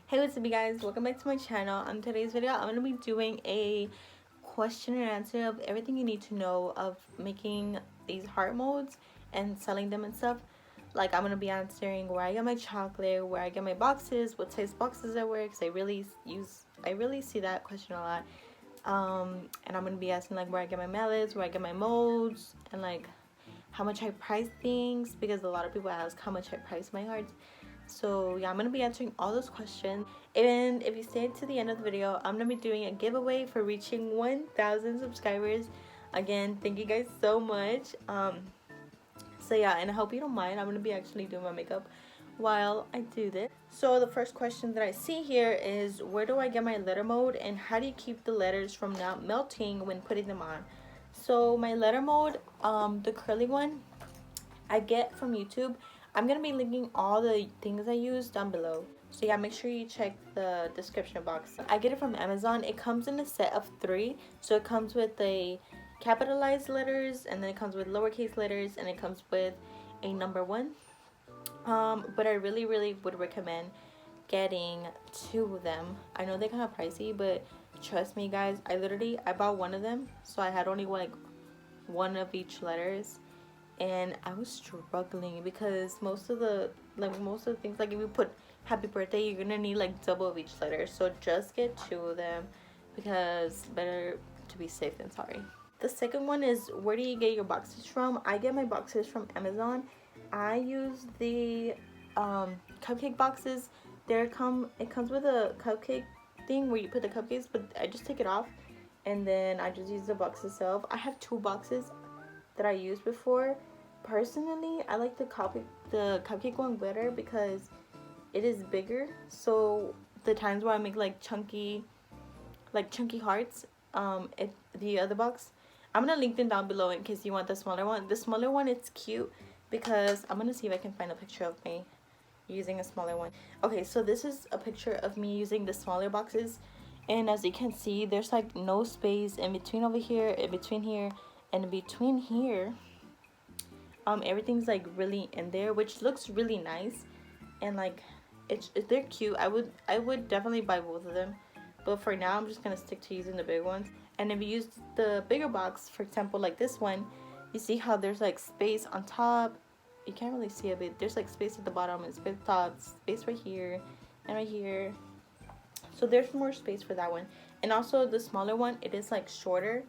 Hey, what's up you guys, welcome back to my channel. On today's video I'm going to be doing a question and answer of everything you need to know of making these heart molds and selling them and stuff. Like, I'm going to be answering where I get my chocolate, where I get my boxes, what size boxes I wear, because I really see that question a lot. And I'm going to be asking like where I get my mallets, where I get my molds, and like how much I price things, because a lot of people ask how much I price my hearts. So yeah, I'm gonna be answering all those questions, and if you stay to the end of the video, I'm gonna be doing a giveaway for reaching 1,000 subscribers. Again, thank you guys so much. So yeah, and I hope you don't mind, I'm gonna be actually doing my makeup while I do this. So the first question that I see here is, where do I get my letter mold, and how do you keep the letters from not melting when putting them on? So my letter mold, the curly one, I get from YouTube. I'm gonna be linking all the things I use down below, so yeah, make sure you check the description box. I get it from Amazon. It comes in a set of 3, so it comes with a capitalized letters, and then it comes with lowercase letters, and it comes with a number 1. But I really would recommend getting 2 of them. I know they're kind of pricey, but trust me guys, I bought 1 of them, so I had only like 1 of each letters, and I was struggling because most of the things, like if you put happy birthday, you're gonna need like double of each letter. So just get 2 of them, because better to be safe than sorry. The second one is, where do you get your boxes from? I get my boxes from Amazon. I use the cupcake boxes. It comes with a cupcake thing where you put the cupcakes, but I just take it off and then I just use the box itself. I have 2 boxes that I used before. Personally, I like the cupcake one better because it is bigger. So the times where I make like chunky hearts, the other box, I'm gonna link them down below in case you want the smaller one. The smaller one, it's cute because I'm gonna see if I can find a picture of me using a smaller one. Okay, so this is a picture of me using the smaller boxes, and as you can see, there's like no space in between over here, in between here, and in between here. Everything's like really in there, which looks really nice, and like they're cute. I would definitely buy both of them, but for now I'm just gonna stick to using the big ones. And if you use the bigger box, for example like this one, you see how there's like space on top. You can't really see it, but there's like space at the bottom and space at the top, space right here and right here. So there's more space for that one. And also the smaller one, it is like shorter,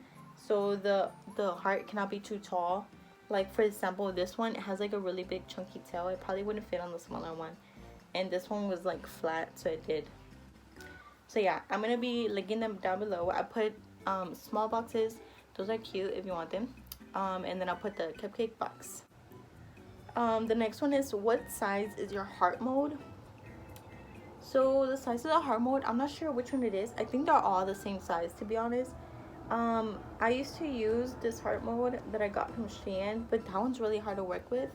so the heart cannot be too tall. Like for example, this one, it has like a really big chunky tail. It probably wouldn't fit on the smaller one, and this one was like flat, so it did. So yeah, I'm gonna be linking them down below. I put small boxes, those are cute if you want them, and then I'll put the cupcake box. The next one is, what size is your heart mold? So the size of the heart mold, I'm not sure which one it is. I think they're all the same size, to be honest. I used to use this heart mold that I got from SHEIN, but that one's really hard to work with.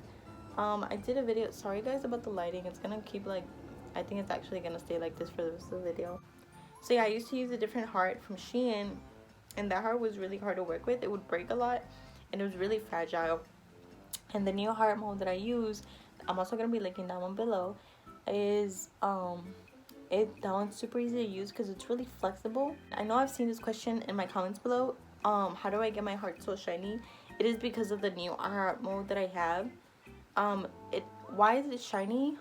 I did a video, sorry guys about the lighting, it's gonna keep like, I think it's actually gonna stay like this for the rest of the video. So yeah, I used to use a different heart from SHEIN, and that heart was really hard to work with. It would break a lot, and it was really fragile. And the new heart mold that I use, I'm also gonna be linking that one below, is that one's super easy to use because it's really flexible. I know I've seen this question in my comments below, how do I get my heart so shiny? It is because of the new heart mold that I have. Why is it shiny?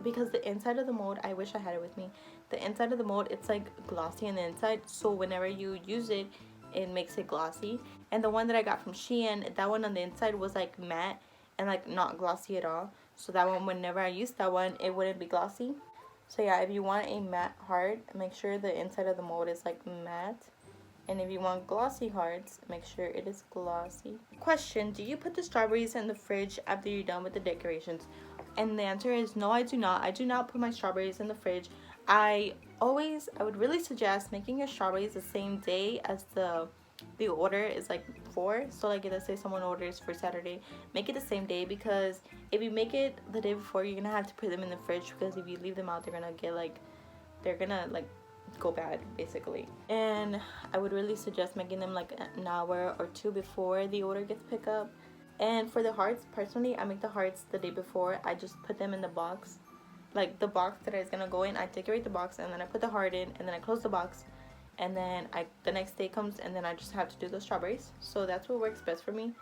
Because the inside of the mold, I wish I had it with me, the inside of the mold, it's like glossy on the inside, so whenever you use it, it makes it glossy. And the one that I got from SHEIN, that one on the inside was like matte and like not glossy at all, so that one, whenever I used that one, it wouldn't be glossy. So yeah, if you want a matte heart, make sure the inside of the mold is like matte. And if you want glossy hearts, make sure it is glossy. Question, do you put the strawberries in the fridge after you're done with the decorations? And the answer is no, I do not. I do not put my strawberries in the fridge. I would really suggest making your strawberries the same day as the order is like for. So like, let's say someone orders for Saturday, make it the same day, because if you make it the day before, you're gonna have to put them in the fridge, because if you leave them out, they're gonna go bad basically. And I would really suggest making them like an hour or 2 before the order gets picked up. And for the hearts, personally, I make the hearts the day before. I just put them in the box like the box that it's gonna go in, I decorate the box and then I put the heart in and then I close the box, and then the next day comes and then I just have to do the strawberries. So that's what works best for me.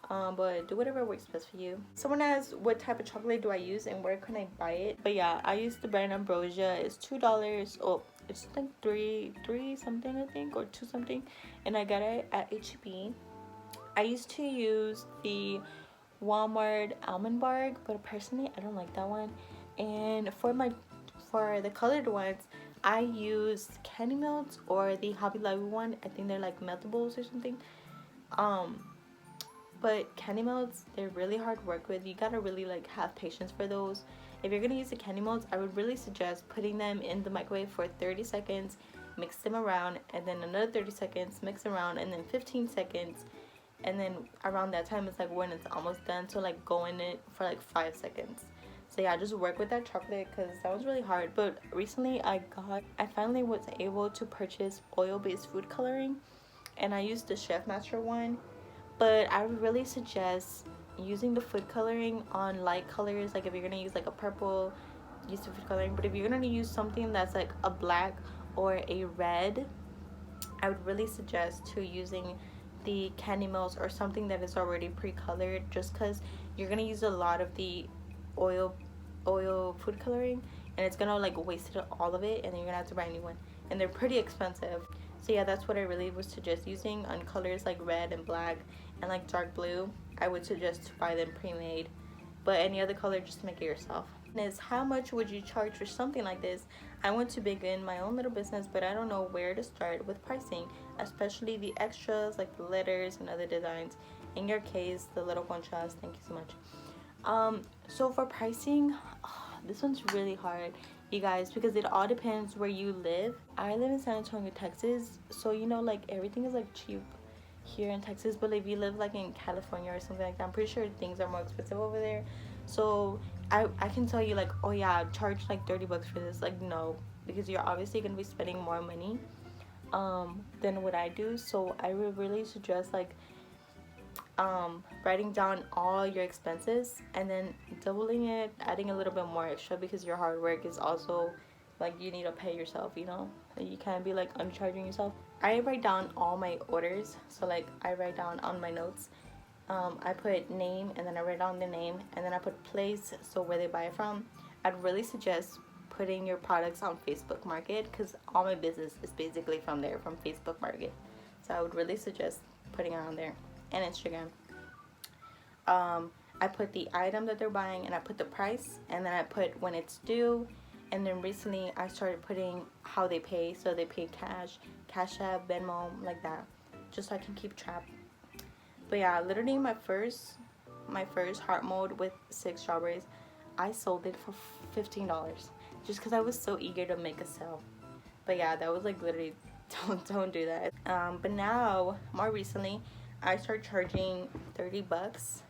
But do whatever works best for you. Someone asks what type of chocolate do I use and where can I buy it. But yeah, I use the brand Ambrosia. It's $2. Oh, it's like three something I think, or two something, and I got it at HEB. I used to use the Walmart almond bark, but personally I don't like that one. And for the colored ones, I use Candy Melts or the Hobby Lobby one. I think they're like meltables or something. Um, but candy melts, they're really hard to work with. You gotta really like have patience for those. If you're gonna use the candy melts, I would really suggest putting them in the microwave for 30 seconds, mix them around, and then another 30 seconds, mix around, and then 15 seconds. And then around that time, it's like when it's almost done, so like go in it for like 5 seconds. So yeah, just work with that chocolate because that was really hard. But recently I finally was able to purchase oil-based food coloring, and I used the Chef Master one. But I would really suggest using the food coloring on light colors. Like if you're gonna use like a purple, use the food coloring. But if you're gonna use something that's like a black or a red, I would really suggest to using the candy melts or something that is already pre-colored, just because you're gonna use a lot of the oil food coloring, and it's gonna like waste all of it, and then you're gonna have to buy a new one, and they're pretty expensive. So yeah, that's what I really would suggest using on colors like red and black and like dark blue. I would suggest to buy them pre-made, but any other color, just make it yourself. Is how much would you charge for something like this? I want to begin my own little business, but I don't know where to start with pricing, especially the extras like the letters and other designs. In your case, the little conchas. Thank you so much. So for pricing, this one's really hard, you guys, because it all depends where you live. I live in San Antonio, Texas, so you know, like everything is like cheap here in Texas. But if you live like in California or something like that, I'm pretty sure things are more expensive over there. So I can tell you like, oh yeah, charge like 30 bucks for this. Like no, because you're obviously gonna be spending more money than what I do. So I would really suggest like writing down all your expenses and then doubling it, adding a little bit more extra, because your hard work is also like you need to pay yourself, you know. You can't be like uncharging yourself. I write down all my orders, so like I write down on my notes. I put name and then I write down the name, and then I put place, so where they buy it from. I'd really suggest putting your products on Facebook Market, because all my business is basically from there, from Facebook Market. So I would really suggest putting it on there, and Instagram. I put the item that they're buying, and I put the price, and then I put when it's due. And then recently I started putting how they pay, so they pay Cash App, Venmo, like that, just so I can keep track. But yeah, literally my first heart mold with 6 strawberries, I sold it for $15, just because I was so eager to make a sale. But yeah, that was like literally don't do that. But now, more recently, I started charging 30 bucks,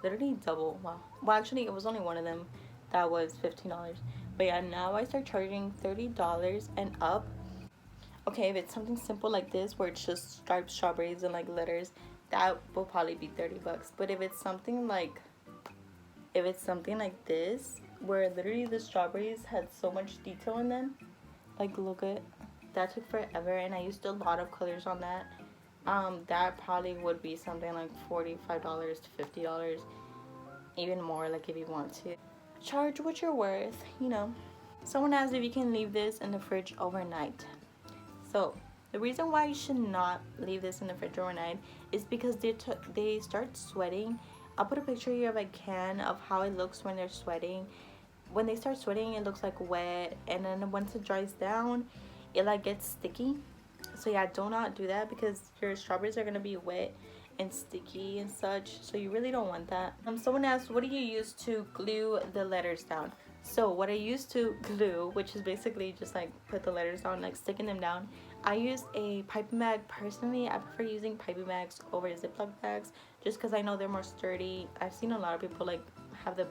literally double. Wow. Well, actually, it was only one of them that was $15. But yeah, now I start charging $30 and up. Okay, if it's something simple like this, where it's just striped strawberries and like letters, that will probably be 30 bucks. But if it's something like this, where literally the strawberries had so much detail in them, like look at that, took forever, and I used a lot of colors on that. That probably would be something like $45 to $50, even more, like if you want to. Charge what you're worth, you know. Someone asked if you can leave this in the fridge overnight. So the reason why you should not leave this in the fridge overnight is because they start sweating. I'll put a picture here if I can of how it looks when they're sweating. When they start sweating, it looks like wet, and then once it dries down, it like gets sticky. So yeah, do not do that, because your strawberries are gonna be wet and sticky and such, so you really don't want that. Someone asked, what do you use to glue the letters down? So what I use to glue, which is basically just like put the letters down, like sticking them down, I use a piping bag. Personally, I prefer using piping bags over Ziploc bags, just because I know they're more sturdy. I've seen a lot of people like have the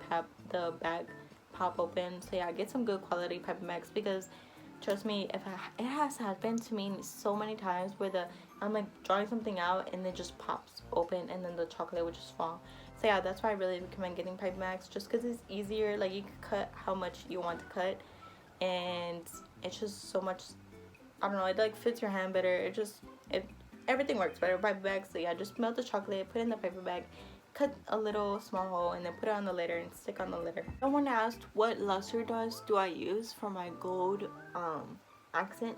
bag pop open. So yeah, get some good quality piping bags, because trust me, it has happened to me so many times where I'm like drawing something out and it just pops open, and then the chocolate would just fall. So yeah, that's why I really recommend getting pipe max, just because it's easier. Like you can cut how much you want to cut, and it's just so much, I don't know, it like fits your hand better. It everything works better. Pipe bag. So yeah, just melt the chocolate, put it in the paper bag, cut a little small hole, and then put it on the litter and stick on the litter. Someone asked what luster dust do I use for my gold accent.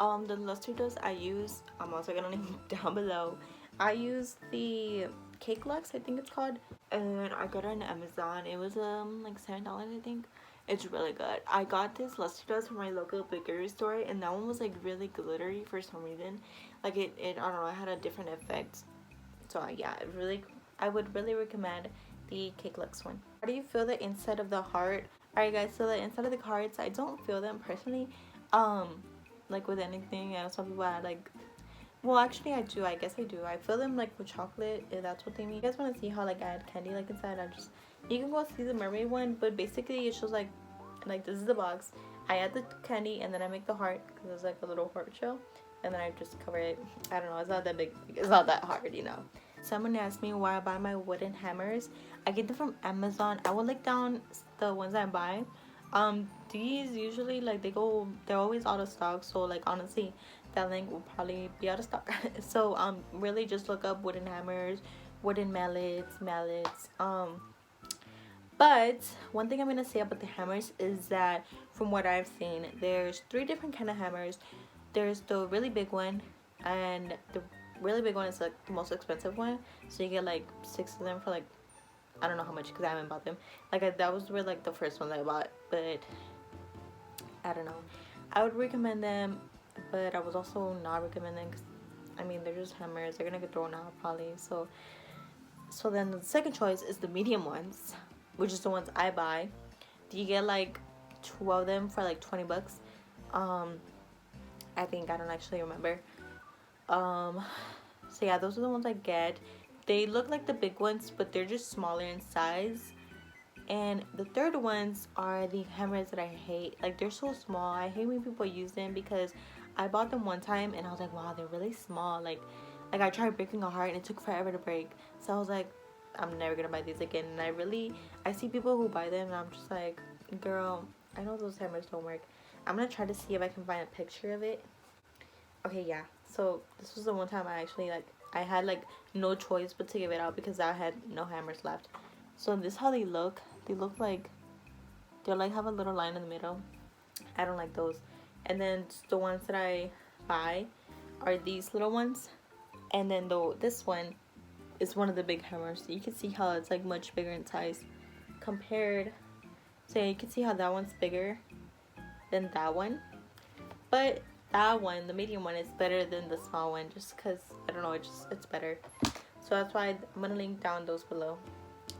The luster dust I use, I'm also gonna link down below. I use the Cake Lux, I think it's called, and I got it on Amazon. It was like $7, I think. It's really good. I got this luster dust from my local bakery store, and that one was like really glittery for some reason. Like it I don't know, it had a different effect. So yeah, I would really recommend the Cake Lux one. How do you feel the inside of the heart? Alright guys, so the inside of the hearts, I don't feel them personally. Like with anything, some people add like, well actually I do, I guess I do. I feel them like with chocolate, if that's what they mean. You guys want to see how like I add candy like inside? You can go see the mermaid one, but basically it shows like this is the box. I add the candy and then I make the heart because it's like a little heart shell, and then I just cover it. I don't know, it's not that big, it's not that hard, you know. Someone asked me where I buy my wooden hammers. I get them from Amazon. I will link down the ones I buy. These usually like they're always out of stock, so like honestly that link will probably be out of stock. So really just look up wooden hammers, wooden mallets. But one thing I'm gonna say about the hammers is that from what I've seen, there's 3 different kind of hammers. There's the really big one, and the really big one is like the most expensive one. So you get like 6 of them for like, I don't know how much because I haven't bought them. Like that was really like the first one that I bought, but I don't know. I would recommend them, but I was also not recommending because I mean they're just hammers. They're gonna get thrown out probably. So then the second choice is the medium ones, which is the ones I buy. You get like 2 of them for like 20 bucks. I think, I don't actually remember. So yeah, those are the ones I get. They look like the big ones, but they're just smaller in size. And the third ones are the hammers that I hate. Like they're so small. I hate when people use them because I bought them one time and I was like, wow, they're really small. Like I tried breaking a heart and it took forever to break. So I was like, I'm never gonna buy these again. And I see people who buy them and I'm just like, girl, I know those hammers don't work. I'm gonna try to see if I can find a picture of it. Okay, yeah. So this was the one time I had like no choice but to give it out because I had no hammers left. So this is how they look. They look like they like have a little line in the middle. I don't like those. And then the ones that I buy are these little ones. And then this one is one of the big hammers. So you can see how it's like much bigger in size compared. So you can see how that one's bigger than that one. But that one, the medium one, is better than the small one just because, I don't know, it's better. So that's why I'm going to link down those below.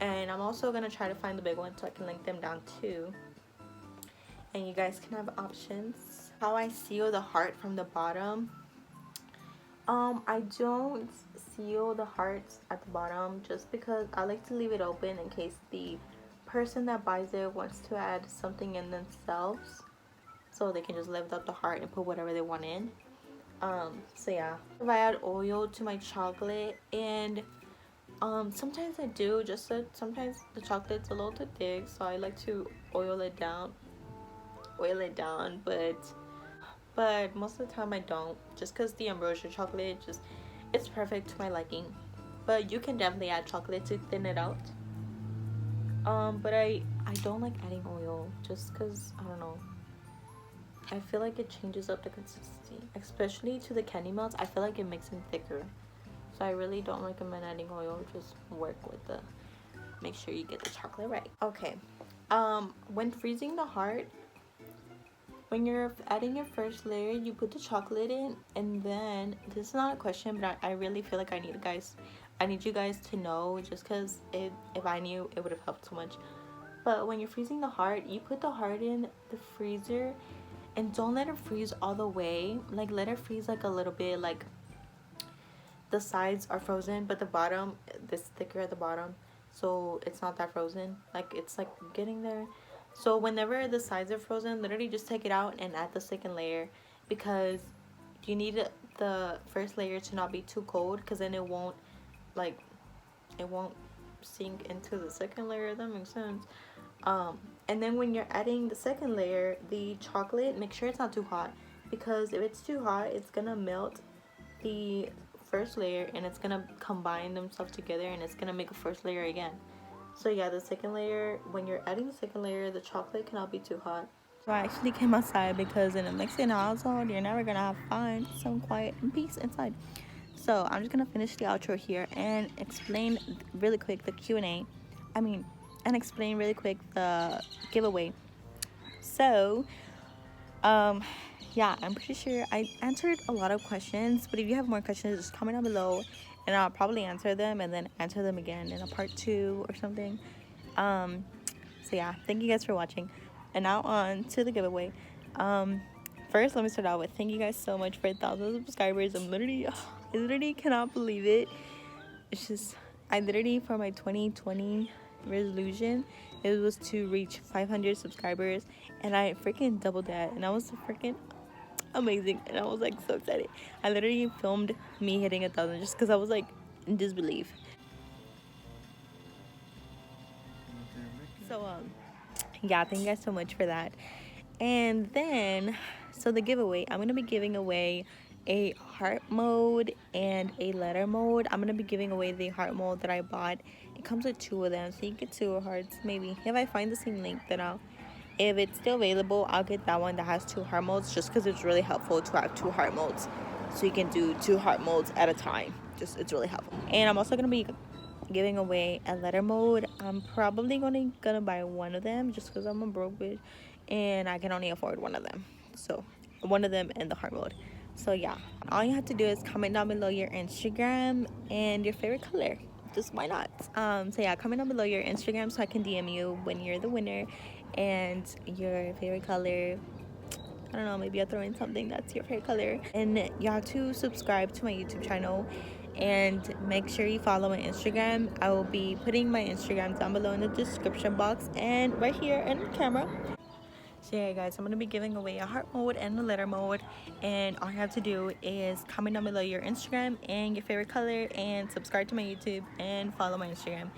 And I'm also going to try to find the big one so I can link them down too. And you guys can have options. How I seal the heart from the bottom. I don't seal the hearts at the bottom just because I like to leave it open in case the person that buys it wants to add something in themselves. So they can just lift up the heart and put whatever they want in. So yeah. If I add oil to my chocolate, and sometimes I do, just that sometimes the chocolate's a little too thick, so I like to oil it down, but most of the time I don't, just because the ambrosia chocolate it's perfect to my liking. But you can definitely add chocolate to thin it out. But I don't like adding oil just because, I don't know, I feel like it changes up the consistency, especially to the candy melts. I feel like it makes them thicker, so I really don't recommend adding oil. Just make sure you get the chocolate right. Okay, when freezing the heart, when you're adding your first layer, you put the chocolate in, and then, this is not a question, but I really feel like I need you guys to know, just because if I knew, it would have helped so much. But when you're freezing the heart, you put the heart in the freezer, and don't let it freeze all the way. Like let it freeze like a little bit, like the sides are frozen but the bottom is thicker at the bottom, so it's not that frozen. Like it's like getting there. So whenever the sides are frozen, literally just take it out and add the second layer, because you need the first layer to not be too cold, because then it won't sink into the second layer, if that makes sense. And then when you're adding the second layer, the chocolate, make sure it's not too hot, because if it's too hot, it's gonna melt the first layer and it's gonna combine themselves together and it's gonna make a first layer again. So yeah, the second layer, when you're adding the second layer, the chocolate cannot be too hot. So I actually came outside because in a Mexican household, you're never gonna have fun, some quiet and peace inside. So I'm just gonna finish the outro here and explain really quick the Q&A. And explain really quick the giveaway. So, yeah, I'm pretty sure I answered a lot of questions, but if you have more questions, just comment down below and I'll probably answer them and then answer them again in a part 2 or something. So yeah, thank you guys for watching. And now on to the giveaway. First, let me start out with thank you guys so much for 1,000 subscribers. I literally cannot believe it. It's just, I literally, for my 2020 resolution, it was to reach 500 subscribers, and I freaking doubled that, and I was freaking amazing, and I was like so excited. I literally filmed me hitting 1,000 just because I was like in disbelief. So yeah, thank you guys so much for that. And then, so the giveaway, I'm gonna be giving away a heart mode and a letter mode. I'm gonna be giving away the heart mode that I bought. It comes with 2 of them, so you get 2 hearts maybe. If I find the same link, then if it's still available, I'll get that one that has 2 heart modes, just because it's really helpful to have 2 heart modes, so you can do 2 heart modes at a time. It's really helpful. And I'm also gonna be giving away a letter mode. I'm probably gonna buy one of them just because I'm a broke bitch and I can only afford one of them. So one of them and the heart mode. So yeah, all you have to do is comment down below your Instagram and your favorite color. Just why not? So yeah, comment down below your Instagram so I can DM you when you're the winner and your favorite color. I don't know, maybe I'll throw in something that's your favorite color. And you have to subscribe to my YouTube channel and make sure you follow my Instagram. I will be putting my Instagram down below in the description box and right here in the camera. So yeah guys, I'm going to be giving away a heart mode and a letter mode, and all you have to do is comment down below your Instagram and your favorite color and subscribe to my YouTube and follow my Instagram.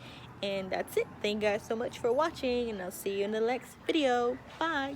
And that's it. Thank you guys so much for watching, and I'll see you in the next video. Bye.